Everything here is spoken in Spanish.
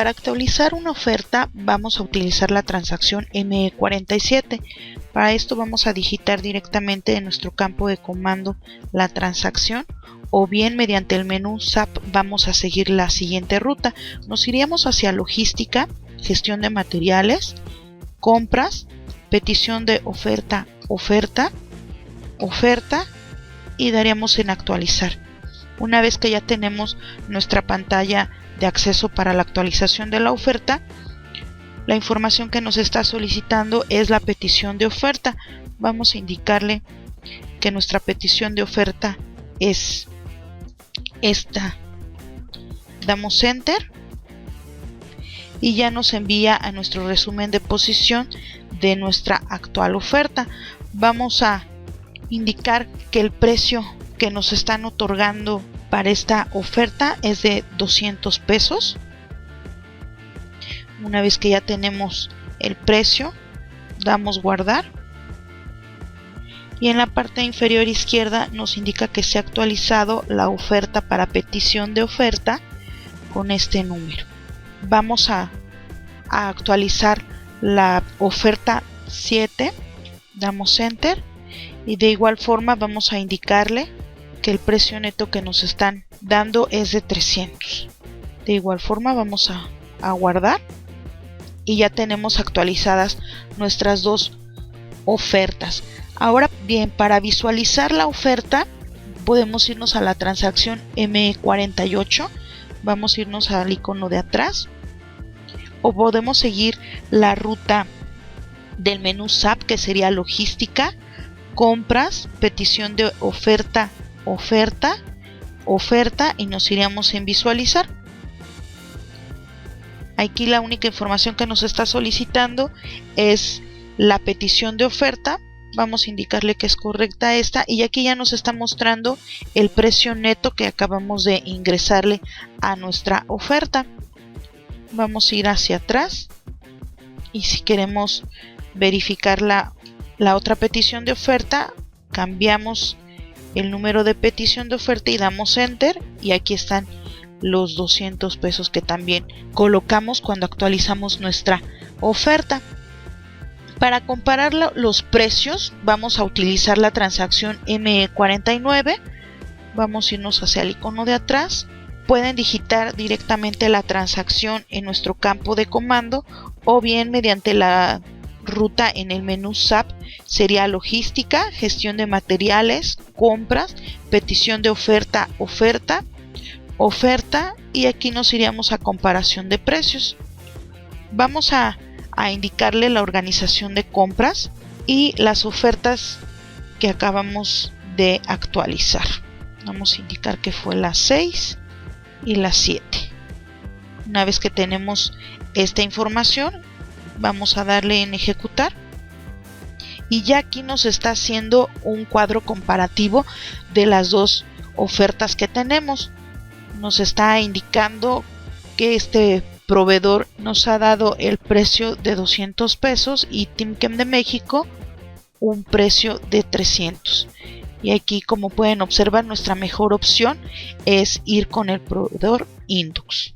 para actualizar una oferta vamos a utilizar la transacción ME47. Para esto vamos a digitar directamente en nuestro campo de comando la transacción, o bien mediante el menú SAP vamos a seguir la siguiente ruta. Nos iríamos hacia logística, gestión de materiales, compras, petición de oferta, y daríamos en actualizar. Una vez que ya tenemos nuestra pantalla de acceso para la actualización de la oferta, la información que nos está solicitando es la petición de oferta. Vamos a indicarle que nuestra petición de oferta es esta. Damos enter y ya nos envía a nuestro resumen de posición de nuestra actual oferta. Vamos a indicar que el precio que nos están otorgando para esta oferta es de 200 pesos. Una vez que ya tenemos el precio, damos guardar y en la parte inferior izquierda nos indica que se ha actualizado la oferta para petición de oferta con este número. Vamos a actualizar la oferta 7, damos enter y de igual forma vamos a indicarle que el precio neto que nos están dando es de 300. De igual forma vamos a guardar y ya tenemos actualizadas nuestras dos ofertas. Ahora bien, para visualizar la oferta podemos irnos a la transacción ME48, vamos a irnos al icono de atrás, o podemos seguir la ruta del menú SAP, que sería logística, compras, petición de oferta, y nos iríamos en visualizar. Aquí la única información que nos está solicitando es la petición de oferta. Vamos a indicarle que es correcta esta y aquí ya nos está mostrando el precio neto que acabamos de ingresarle a nuestra oferta. Vamos a ir hacia atrás y si queremos verificar la otra petición de oferta, cambiamos el número de petición de oferta y damos enter y aquí están los 200 pesos que también colocamos cuando actualizamos nuestra oferta. Para comparar los precios vamos a utilizar la transacción ME49. Vamos a irnos hacia el icono de atrás. Pueden digitar directamente la transacción en nuestro campo de comando o bien mediante la ruta en el menú SAP, sería logística, gestión de materiales, compras, petición de oferta, y aquí nos iríamos a comparación de precios. Vamos a indicarle la organización de compras y las ofertas que acabamos de actualizar. Vamos a indicar que fue la 6 y la 7. Una vez que tenemos esta información, vamos a darle en ejecutar y ya aquí nos está haciendo un cuadro comparativo de las dos ofertas que tenemos. Nos está indicando que este proveedor nos ha dado el precio de 200 pesos y Timken de México un precio de 300. Y aquí, como pueden observar, nuestra mejor opción es ir con el proveedor Indux.